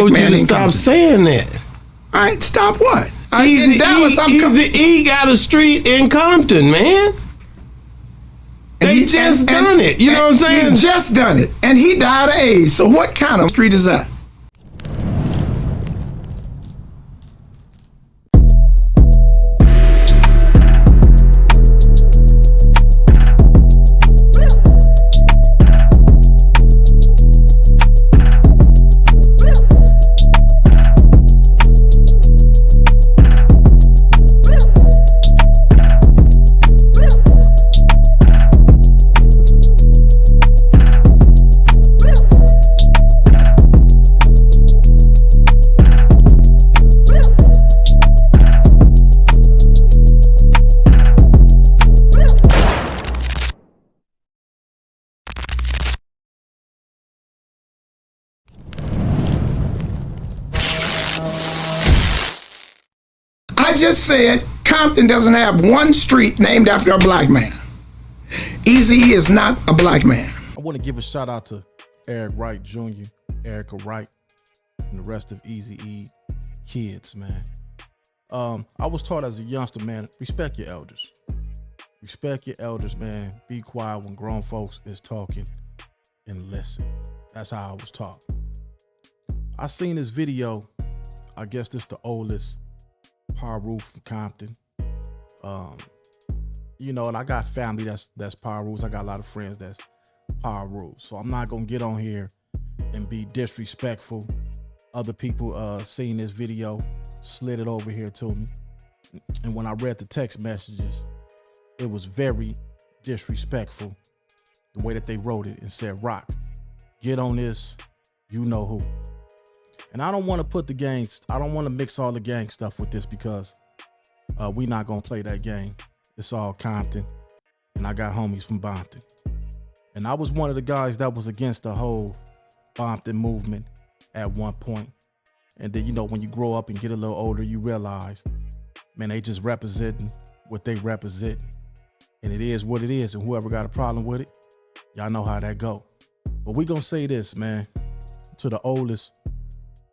told you to stop saying that. All right, stop what? In Dallas, Eazy-E got a street in Compton, man. They just done it. You know what I'm saying? He just done it. And he died of AIDS. So what kind of street is that? I just said Compton doesn't have one street named after a black man. Eazy-E is not a black man. I want to give a shout out to Eric Wright Jr., Erica Wright, and the rest of Eazy-E kids, man. I was taught as a youngster, man, respect your elders. Respect your elders, man. Be quiet when grown folks is talking and listen. That's how I was taught. I seen this video. I guess this the oldest Piru from Compton. You know, and I got family that's Pirus. I got a lot of friends that's Piru. So I'm not gonna get on here and be disrespectful. Other people seen this video, slid it over here to me. And when I read the text messages, it was very disrespectful. The way that they wrote it and said, Rock, get on this, you know who. And I don't want to put the gangs, I don't want to mix all the gang stuff with this because we not going to play that game. It's all Compton. And I got homies from Bompton. And I was one of the guys that was against the whole Bompton movement at one point. And then, you know, when you grow up and get a little older, you realize, man, they just representing what they represent. And it is what it is. And whoever got a problem with it, y'all know how that go. But we going to say this, man, to the oldest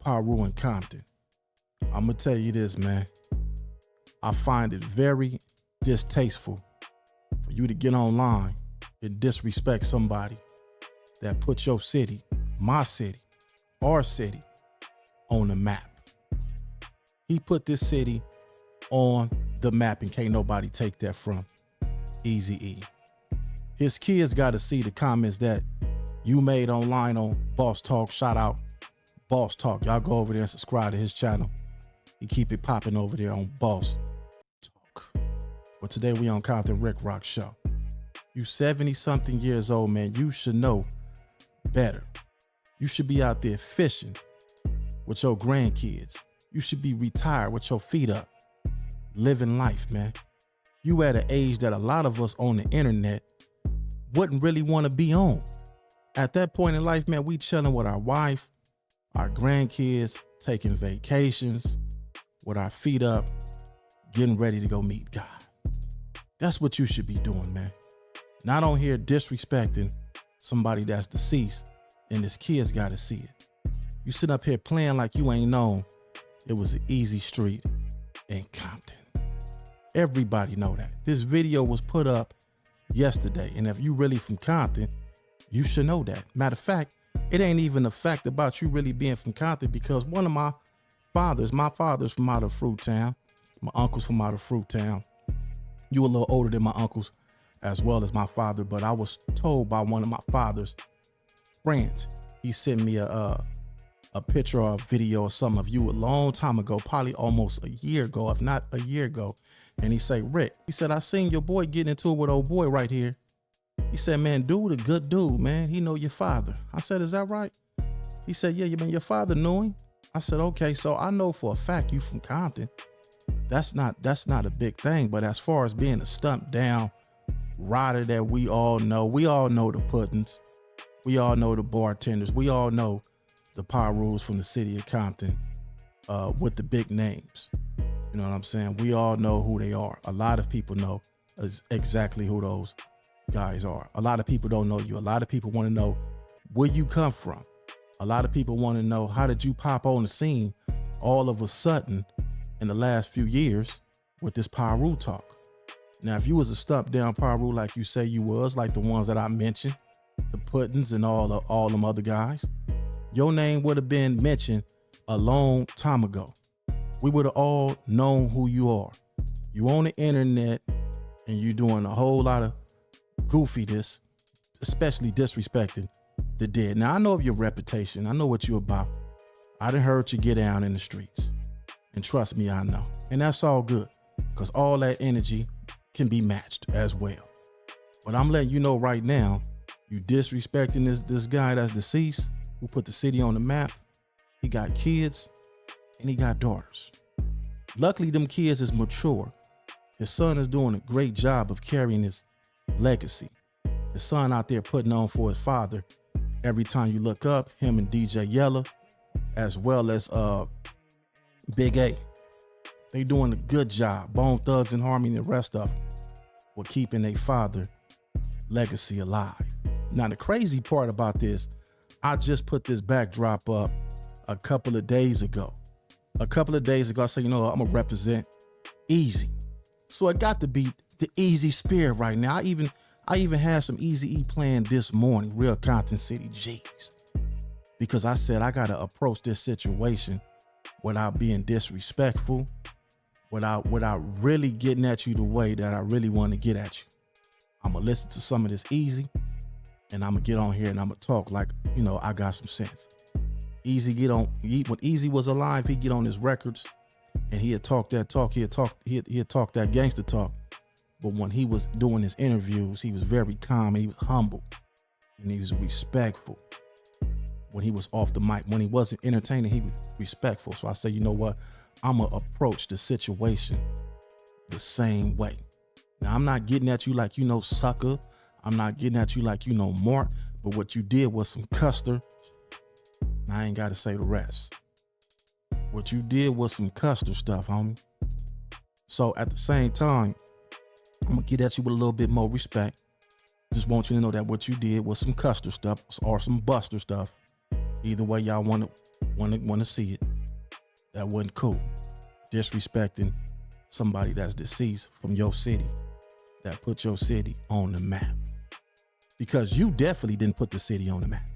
Piru in Compton. I'm going to tell you this, man. I find it very distasteful for you to get online and disrespect somebody that put your city, my city, our city on the map. He put this city on the map and can't nobody take that from Eazy-E. His kids got to see the comments that you made online on Boss Talk. Shout out Boss Talk. Y'all go over there and subscribe to his channel. He keep it popping over there on Boss Talk. But today we on Compton Rick Rock Show. You 70-something years old, man. You should know better. You should be out there fishing with your grandkids. You should be retired with your feet up, living life, man. You at an age that a lot of us on the internet wouldn't really want to be on. At that point in life, man, we chilling with our wife, our grandkids, taking vacations with our feet up, getting ready to go meet God. That's what you should be doing, man. Not on here disrespecting somebody that's deceased and his kids got to see it. You sit up here playing like you ain't known it was an easy street in Compton. Everybody know that. This video was put up yesterday. And if you really from Compton, you should know that. Matter of fact, it ain't even a fact about you really being from Compton because one of my father's from out of Fruittown. My uncle's from out of Fruittown. You a little older than my uncles as well as my father, but I was told by one of my father's friends. He sent me a picture or a video or something of you a long time ago, probably almost a year ago, if not a year ago. And he say, Rick, he said, I seen your boy getting into it with old boy right here. He said, man, dude, a good dude, man. He know your father. I said, is that right? He said, yeah, you mean your father knew him? I said, okay, so I know for a fact you from Compton. That's not a big thing. But as far as being a stumped down rider that we all know the Puddins. We all know the bartenders. We all know the Pirus from the city of Compton with the big names. You know what I'm saying? We all know who they are. A lot of people know exactly who those guys are. A lot of people don't know you. A lot of people want to know where you come from. A lot of people want to know, how did you pop on the scene all of a sudden in the last few years with this Piru talk? Now, if you was a stump down Piru like you say you was, like the ones that I mentioned, the Puddins and all them other guys, your name would have been mentioned a long time ago. We would have all known who you are. You on the internet and you doing a whole lot of goofiness, especially disrespecting the dead. Now, I know of your reputation. I know what you're about. I done heard you get down in the streets. And trust me, I know. And that's all good, because all that energy can be matched as well. But I'm letting you know right now, you disrespecting this guy that's deceased, who put the city on the map. He got kids and he got daughters. Luckily, them kids is mature. His son is doing a great job of carrying his legacy. His son out there putting on for his father. Every time you look up, him and DJ Yella, as well as Big A, they doing a good job. Bone Thugs and Harmony and the rest of them were keeping their father legacy alive. Now, the crazy part about this, I just put this backdrop up a couple of days ago. I said, you know what, I'm gonna represent Eazy. So it got to be the Eazy spirit right now. I even had some Eazy-E playing this morning, Real Compton City G's, because I said I gotta approach this situation without being disrespectful, without really getting at you the way that I really want to get at you. I'm gonna listen to some of this Eazy, and I'm gonna get on here and I'm gonna talk like, you know, I got some sense. Eazy when Eazy was alive, he'd get on his records and he'd talk that talk, he'd talk that gangster talk. But when he was doing his interviews, he was very calm, and he was humble, and he was respectful. When he was off the mic, when he wasn't entertaining, he was respectful. So I said, you know what? I'm gonna approach the situation the same way. Now, I'm not getting at you like, you know, sucker. I'm not getting at you like, you know, Mark. But what you did was some custer. I ain't got to say the rest. What you did was some custer stuff, homie. So at the same time, I'm gonna get at you with a little bit more respect. Just want you to know that what you did was some custer stuff or some buster stuff. Either way y'all want to see it, that wasn't cool. Disrespecting somebody that's deceased from your city, that put your city on the map. Because you definitely didn't put the city on the map.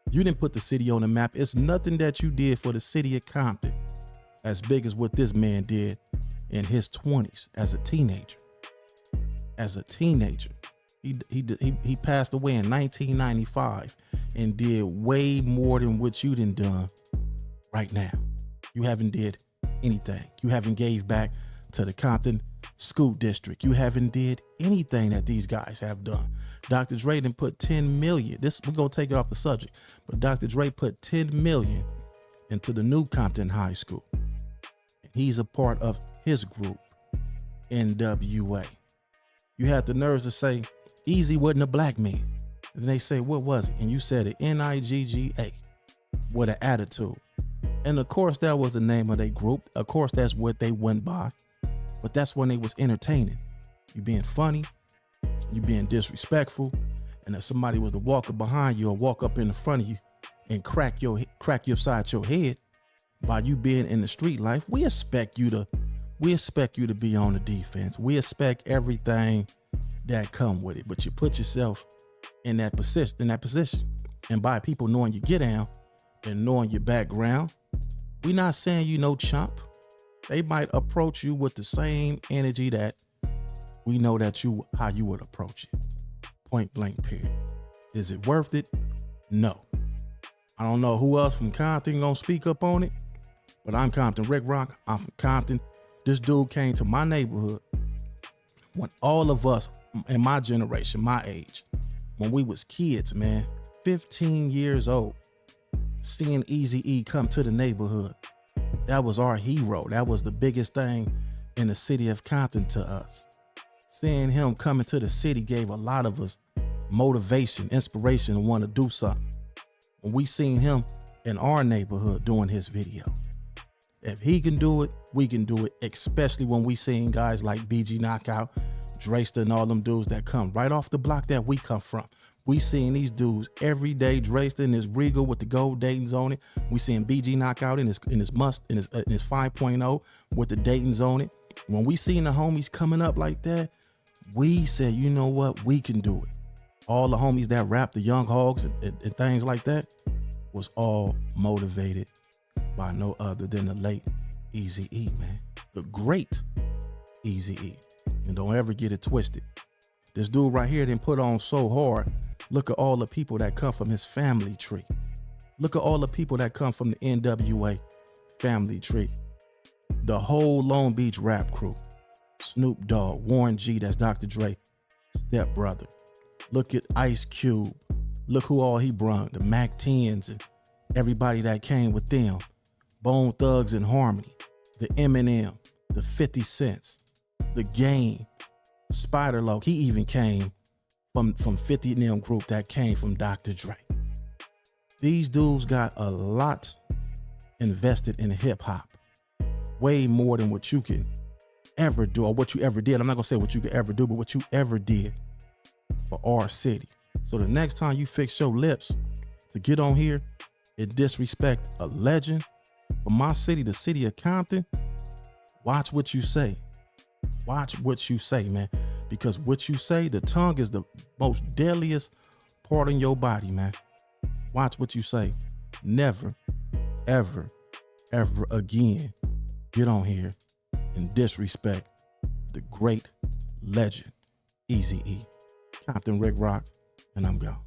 You didn't put the city on the map. It's nothing that you did for the city of Compton as big as what this man did in his 20s as a teenager. He passed away in 1995 and did way more than what you done right now. You haven't did anything. You haven't gave back to the Compton School District. You haven't did anything that these guys have done. Dr. Dre done put 10 million. We're gonna take it off the subject, but Dr. Dre put 10 million into the new Compton High School. And he's a part of his group, NWA. You had the nerves to say Eazy wasn't a black man. And they say, what was it? And you said it, Nigga, with an attitude. And of course, that was the name of their group. Of course, that's what they went by. But that's when they was entertaining. You being funny, you being disrespectful, and if somebody was to walk up behind you or walk up in the front of you and crack your side your head by you being in the street life, we expect you to be on the defense. We expect everything that come with it. But you put yourself in that position. And by people knowing you get down and knowing your background, we not saying you no chump. They might approach you with the same energy that we know how you would approach it. Point blank, period. Is it worth it? No. I don't know who else from Compton gonna speak up on it, but I'm Compton Rick Rock. I'm from Compton. This dude came to my neighborhood when all of us in my generation, my age, when we was kids, man, 15 years old, seeing Eazy-E come to the neighborhood. That was our hero. That was the biggest thing in the city of Compton to us. Seeing him coming to the city gave a lot of us motivation, inspiration to want to do something. When we seen him in our neighborhood doing his video. If he can do it, we can do it, especially when we seen guys like BG Knockout, Drayster, and all them dudes that come right off the block that we come from, We seeing these dudes every day, dressed in this Regal with the gold Dayton's on it. We seeing BG Knockout in his 5.0 with the Dayton's on it. When we seen the homies coming up like that, we said, you know what, we can do it. All the homies that rap, the Young Hogs and things like that, was all motivated by no other than the late Eazy-E, man. The great Eazy-E. And don't ever get it twisted. This dude right here didn't put on so hard. Look at all the people that come from his family tree. Look at all the people that come from the NWA family tree. The whole Long Beach rap crew. Snoop Dogg, Warren G, that's Dr. Dre, stepbrother. Look at Ice Cube. Look who all he brung, the Mac 10s and everybody that came with them. Bone Thugs and Harmony, the Eminem, the 50 Cents, the Game, Spider Loc. He even came from 50 and them group that came from Dr. Dre. These dudes got a lot invested in hip hop. Way more than what you can ever do or what you ever did. I'm not gonna say what you could ever do, but what you ever did for our city. So the next time you fix your lips to get on here and disrespect a legend from my city, the city of Compton, watch what you say. Watch what you say, man. Because what you say, the tongue is the most deadliest part in your body, man. Watch what you say. Never, ever, ever again get on here and disrespect the great legend, Eazy-E. Compton Rick Rock, and I'm gone.